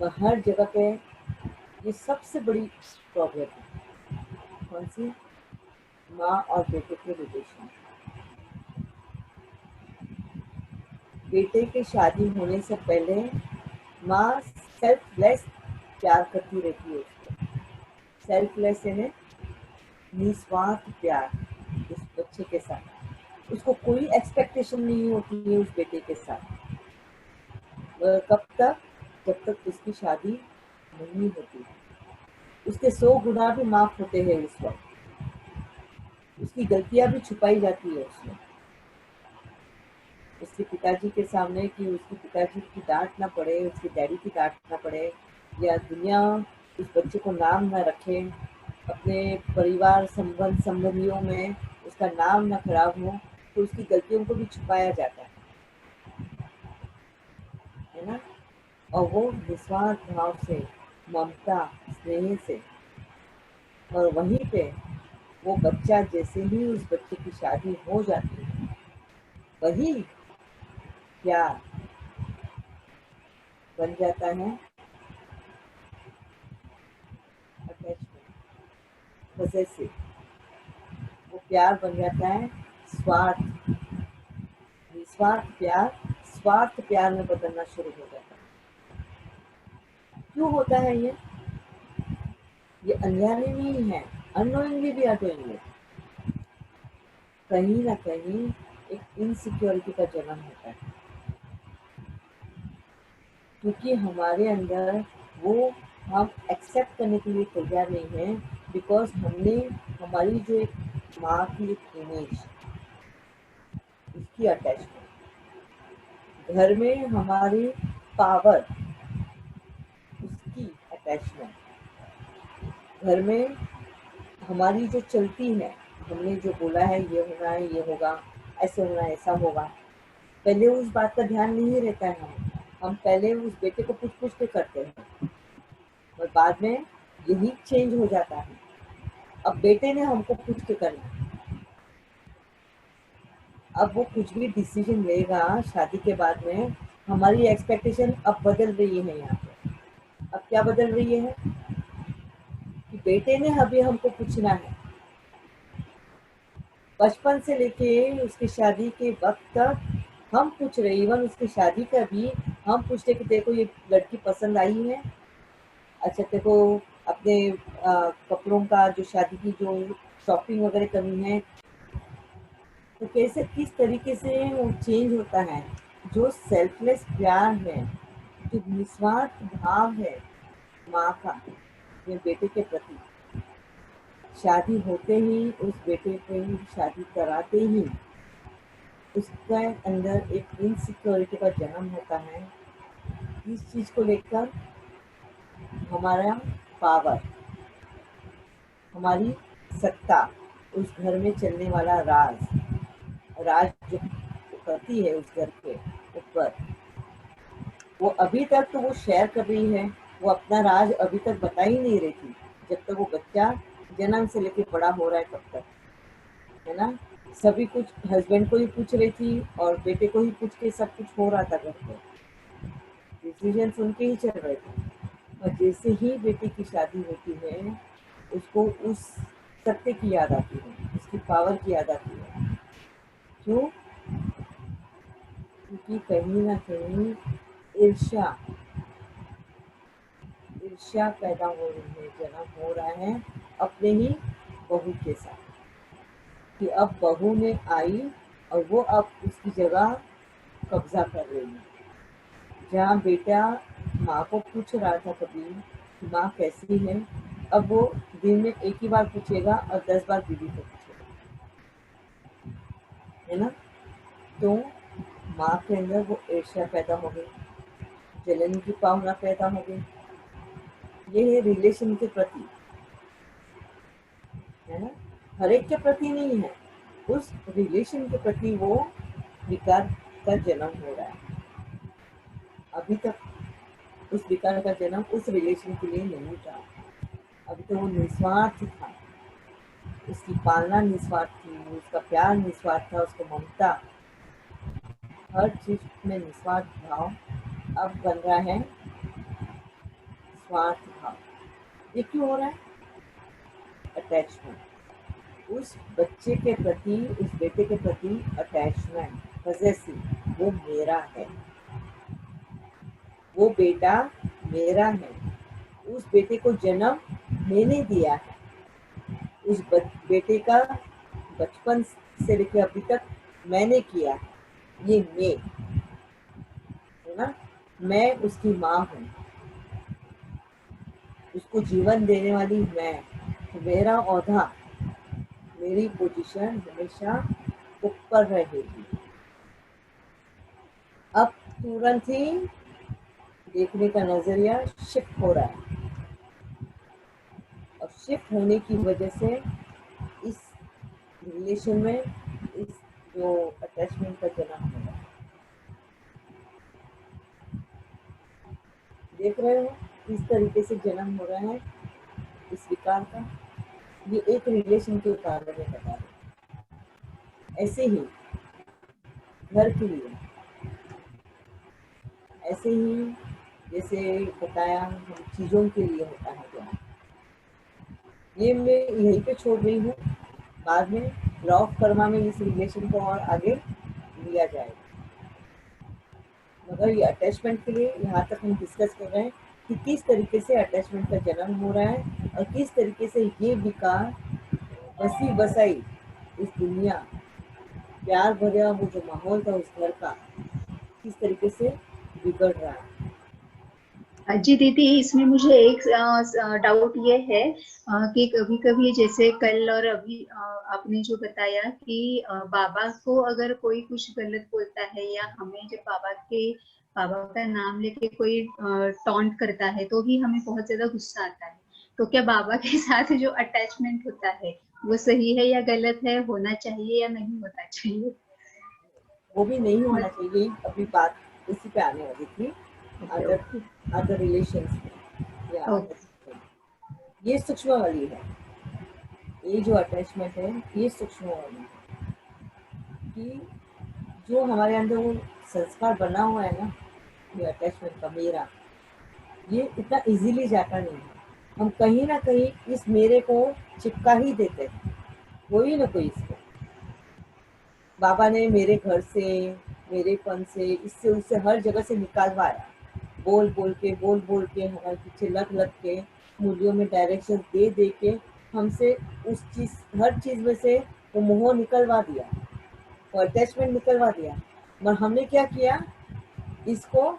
वह हर जगह पे ये सबसे बड़ी प्रॉब्लम है। कौन सी? माँ और बेटे के रिलेशन। बेटे के शादी होने से पहले माँ सेल्फलेस प्यार करती रहती है उसको। सेल्फलेस यानी निस्वार्थ प्यार उस बच्चे के साथ। उसको कोई एक्सपेक्टेशन नहीं होती है उस बेटे के साथ। कब तक? जब तक उसकी शादी नहीं होती। उसके 100 गुनाह भी माफ होते हैं उस वक्त। उसकी गलतियां भी छुपाई जाती है उसमें उसके पिताजी के सामने, कि उसके पिताजी की डांट ना पड़े, उसके डैडी की डांट ना पड़े, या दुनिया उस बच्चे को नाम ना रखे, अपने परिवार संबंधियों में उसका नाम ना खराब हो, तो उसकी गलतियों को भी छुपाया जाता है ना। और वो निस्वार्थ भाव से, ममता, स्नेह से, और वहीं पे वो बच्चा जैसे ही उस बच्चे की शादी हो जाती है, वही प्यार बन जाता है अटैचमेंट, पॉसेसिव। वो प्यार बन जाता है स्वार्थ। निस्वार्थ प्यार स्वार्थ प्यार में बदलना शुरू हो जाता है। क्यों होता है ये अनजाने नहीं है, अननोइंगली भी आते हैं। कहीं ना कहीं एक इनसिक्योरिटी का जन्म होता है, क्योंकि हमारे अंदर वो हम एक्सेप्ट करने के लिए तैयार नहीं है। बिकॉज हमने हमारी जो एक माँ की एक इमेज, उसकी अटैचमेंट, घर में हमारी पावर, उसकी अटैचमेंट, घर में हमारी जो चलती है, हमने जो बोला है ये होना है, ये होगा, ऐसे होना है, ऐसा होगा, पहले उस बात का ध्यान नहीं रहता है। हम पहले उस बेटे को पूछ पूछ के करते हैं, और बाद में यही चेंज हो जाता है। अब बेटे ने हमको पूछ के करना है। अब वो कुछ भी डिसीजन लेगा शादी के बाद में, हमारी एक्सपेक्टेशन अब बदल रही है यहाँ पे। अब क्या बदल रही है कि बेटे ने अभी हमको पूछना है। बचपन से लेके उसकी शादी के वक्त तक हम पूछ रहे, इवन उसकी शादी का भी हम पूछते कि देखो ये लड़की पसंद आई है, अच्छा देखो अपने कपड़ों का जो शादी की जो शॉपिंग वगैरह करनी है। तो कैसे किस तरीके से वो चेंज होता है। जो सेल्फलेस प्यार है, जो निस्वार्थ भाव है माँ का अपने बेटे के प्रति, शादी होते ही उस बेटे पे शादी कराते ही उसके अंदर एक इनसिक्योरिटी का जन्म होता है। इस चीज को लेकर हमारा पावर, हमारी सत्ता, उस घर में चलने वाला राज, राज जो करती है उस घर के ऊपर, वो अभी तक तो वो शेयर कर रही है। वो अपना राज अभी तक बता ही नहीं रही थी, जब तक वो बच्चा जन्म से लेके बड़ा हो रहा है तब तक, है ना। सभी कुछ हस्बैंड को ही पूछ रही थी और बेटे को ही पूछ के सब कुछ हो रहा था घर पे, डिसीजन सुन के ही चल रहे थे। और जैसे ही बेटी की शादी होती है, उसको उस सत्य की याद आती है, उसकी पावर की याद आती है। क्यों? क्योंकि कहीं ना कहीं ईर्ष्या ईर्ष्या पैदा हो रही है, जन्म हो रहा है अपने ही बहू के साथ, कि अब बहू ने आई और वो अब उसकी जगह कब्जा कर रही है। जहाँ बेटा माँ को पूछ रहा था कभी कि माँ कैसी है, अब वो दिन में एक ही बार पूछेगा और 10 बार बीवी को पूछेगा, है ना। तो माँ के अंदर वो ईर्ष्या पैदा हो गई, जलन की भावना पैदा हो गई। ये है रिलेशन के प्रति, है ना। हर एक के प्रति नहीं है, उस रिलेशन के प्रति वो विकार का जन्म हो रहा है। अभी तक उस विकार का जन्म उस रिलेशन के लिए नहीं था। अभी तो वो निस्वार्थ था, उसकी पालना निस्वार्थ थी, उसका प्यार निस्वार्थ था, उसको ममता, हर चीज में निस्वार्थ भाव अब बन रहा है स्वार्थ भाव। ये क्यों हो रहा है? अटैचमेंट, उस बच्चे के प्रति, उस बेटे के प्रति अटैचमेंट, पजेसिव, वो मेरा है, वो बेटा मेरा है, उस बेटे को जन्म मैंने दिया है, उस बेटे का बचपन से लेकर अभी तक मैंने किया है, ये मैं है ना, मैं उसकी माँ हूँ, उसको जीवन देने वाली मैं, तो मेरा औहदा, मेरी पोजीशन हमेशा ऊपर रहेगी। अब तुरंत ही देखने का नजरिया शिफ्ट हो रहा है, और शिफ्ट होने की वजह से इस रिलेशन में इस जो अटैचमेंट का जन्म हो रहा है। देख रहे हो किस तरीके से जन्म हो रहा है इस विकार का। ये एक रिलेशन के कारण में बता रहे। ऐसे ही घर के लिए, ऐसे ही जैसे बताया हम चीजों के लिए होता है क्या, ये मैं यहीं पे छोड़ रही हूँ। बाद में लॉ ऑफ कर्मा में इस रिलेशन को और आगे लिया जाएगा, मगर ये अटैचमेंट के लिए यहाँ तक हम डिस्कस कर रहे हैं कि किस तरीके से अटैचमेंट का जन्म हो रहा है, और किस तरीके से ये विकार बसी बसाई इस दुनिया, प्यार भरा वो जो माहौल था उस घर का, किस तरीके से बिगड़ रहा है। जी दीदी, इसमें मुझे एक डाउट ये है कि कभी कभी जैसे कल और अभी आपने जो बताया कि बाबा को अगर कोई कुछ गलत बोलता है, या हमें जब बाबा का नाम लेके कोई टॉन्ट करता है तो भी हमें बहुत ज्यादा गुस्सा आता है। तो क्या बाबा के साथ जो अटैचमेंट होता है वो सही है या गलत है, होना चाहिए या नहीं होना चाहिए? वो भी नहीं होना चाहिए, अभी बात उसी पे आने वाली थी। Okay other okay other relations में या ओके। अदर, ये सूक्ष्म वाली है, ये जो अटैचमेंट है ये सूक्ष्म वाली है, कि जो हमारे अंदर वो संस्कार बना हुआ है ना, ये अटैचमेंट का मेरा, ये इतना इजीली जाता नहीं है। हम कहीं ना कहीं इस मेरे को चिपका ही देते हैं, कोई ना कोई इसको। बाबा ने मेरे घर से, मेरेपन से, इससे उससे हर जगह से निकालवाया, बोल बोल के हमारे पीछे लग लग के, मूल्यों में डायरेक्शन दे दे के हमसे उस चीज, हर चीज में से वो मोह निकलवा दिया, वो अटैचमेंट निकलवा दिया। मगर हमने क्या किया, इसको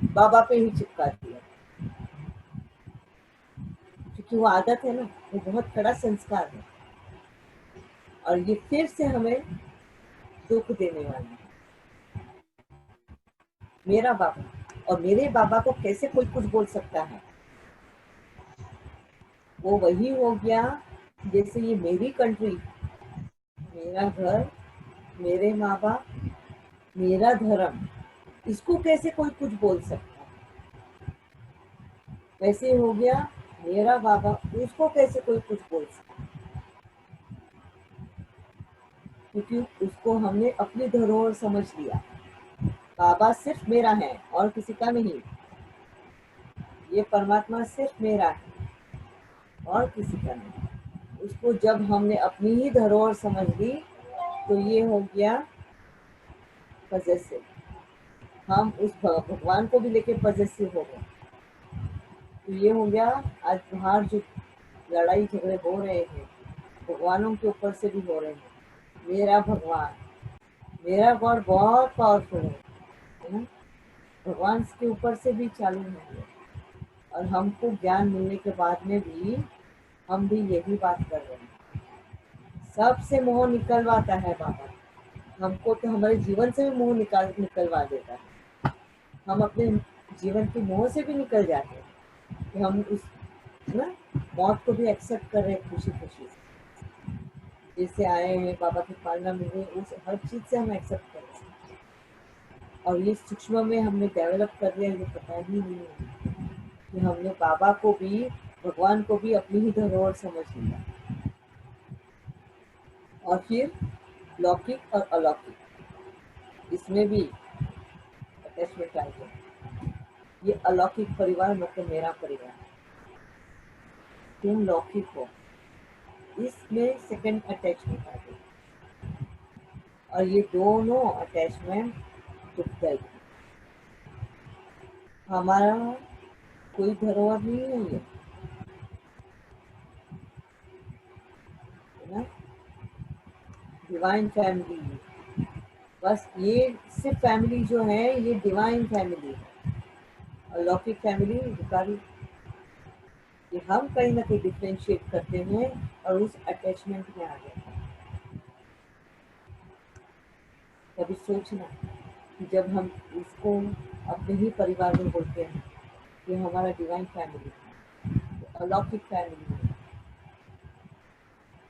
बाबा पे ही चिपका दिया, क्योंकि वो आदत है ना, वो बहुत कड़ा संस्कार है, और ये फिर से हमें दुख देने वाला है। मेरा बाबा, और मेरे बाबा को कैसे कोई कुछ बोल सकता है? वो वही हो गया जैसे ये मेरी कंट्री, मेरा घर, मेरे माँ बाप, मेरा धर्म, इसको कैसे कोई कुछ बोल सकता है? वैसे हो गया मेरा बाबा, उसको कैसे कोई कुछ बोल सकता है? क्योंकि उसको हमने अपनी धरोहर समझ लिया। बाबा सिर्फ मेरा है और किसी का नहीं, ये परमात्मा सिर्फ मेरा है और किसी का नहीं। उसको जब हमने अपनी ही धरोहर समझ ली तो ये हो गया पजेसिव, हम उस भगवान को भी लेके पजेसिव हो गए। तो ये हो गया, आज बाहर जो लड़ाई झगड़े हो रहे हैं भगवानों के ऊपर से भी हो रहे हैं। मेरा भगवान, मेरा गॉड बहुत पावरफुल है ना, भगवान के ऊपर से भी चालू है। और हमको ज्ञान मिलने के बाद में भी हम भी यही बात कर रहे हैं, सबसे मोह निकलवाता है बाबा। हमको तो हमारे जीवन से भी मोह निकलवा देता है। हम अपने जीवन के मोह से भी निकल जाते हैं, कि हम उस ना मौत को भी एक्सेप्ट कर रहे हैं खुशी खुशी से। जैसे आए हैं बाबा की पालना में हुए, उस हर चीज से हम एक्सेप्ट कर रहे हैं। और ये सूक्ष्म में हमने डेवलप कर लिया, ये पता ही नहीं है कि हमने बाबा को भी, भगवान को भी अपनी ही धरोहर समझ लिया। और फिर लौकिक और अलौकिक, इसमें भी अटैचमेंट आ गया। ये अलौकिक परिवार मतलब मेरा परिवार, तुम लौकिक हो, इसमें सेकंड अटैचमेंट आ गई, और ये दोनों अटैचमेंट दुखदायी। हमारा कोई धरोहर नहीं है ये, है ना, डिवाइन फैमिली। बस ये सिर्फ फैमिली जो है ये डिवाइन फैमिली है, और लौकिक फैमिली विकारी। कि हम कहीं ना कहीं डिफ्रेंशिएट करते हैं और उस अटैचमेंट में आ गए। कभी सोचना कि जब हम इसको अपने ही परिवार में बोलते हैं कि हमारा डिवाइन फैमिली है, तो अलौकिक फैमिली है,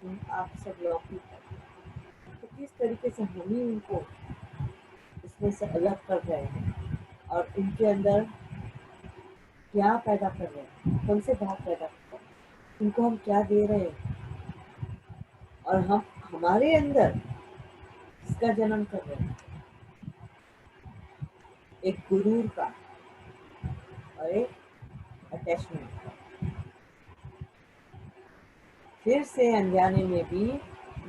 तुम आप सब लौकिक है, तो किस तरीके से हम ही उनको इसमें से अलग कर रहे हैं, और इनके अंदर क्या पैदा कर रहे हैं, कौन से भाव पैदा कर रहे हैं, इनको हम क्या दे रहे हैं, और हम हमारे अंदर इसका जन्म कर रहे हैं, एक गुरूर का और एक अटैचमेंट का। फिर से अनजाने में भी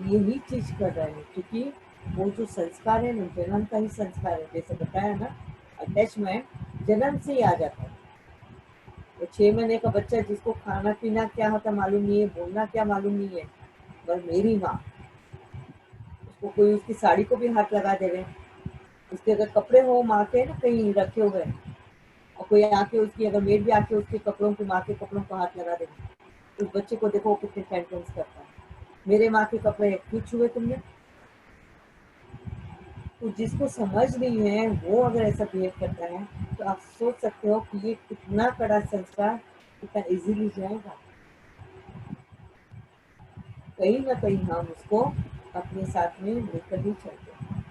यही चीज कर रहे हैं, क्योंकि वो जो संस्कार है ना, जन्म का ही संस्कार है। जैसे बताया ना, अटैचमेंट जन्म से ही आ जाता है। वो 6 महीने का बच्चा जिसको खाना पीना क्या होता मालूम नहीं है, बोलना क्या मालूम नहीं है, पर मेरी माँ, उसको कोई उसकी साड़ी को भी हाथ लगा दे रहे, उसके अगर कपड़े हो माँ के ना कहीं रखे हुए, और कोई आके उसकी अगर मेड भी आके उसके कपड़ों को, माँ के कपड़ों को हाथ लगा दे, उस बच्चे को देखो वो कितने टेंटन्स करता है, मेरे माँ के कपड़े क्यों छुए तुमने। तो जिसको समझ नहीं है वो अगर ऐसा बिहेव करता है, तो आप सोच सकते हो कि ये कितना कड़ा संस्कार कितना इजीली जाएगा। कहीं ना कहीं हम उसको अपने साथ में लेकर ही चलते हैं।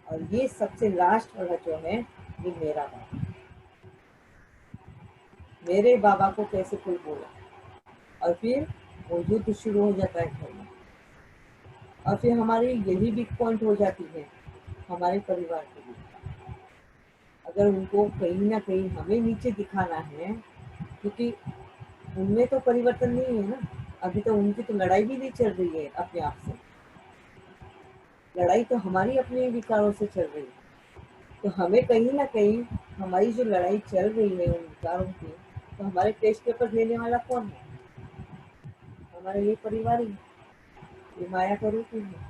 और ये सबसे लास्ट वाला जो है, ये मेरा बाबा, मेरे बाबा को कैसे कोई बोला, और फिर वो युद्ध शुरू हो जाता है घर में, और फिर हमारी यही वीक पॉइंट हो जाती है हमारे परिवार के लिए। अगर उनको कहीं ना कहीं हमें नीचे दिखाना है, क्योंकि उनमें तो परिवर्तन नहीं है ना, अभी तो उनकी तो लड़ाई भी नहीं चल रही है अपने आप से, लड़ाई तो हमारी अपने विकारों से चल रही है। तो हमें कहीं ना कहीं हमारी जो लड़ाई चल रही है उन विकारों की, तो हमारे टेस्ट पेपर लेने वाला कौन है, हमारा ये परिवार ही, ये माया का रूप ही है।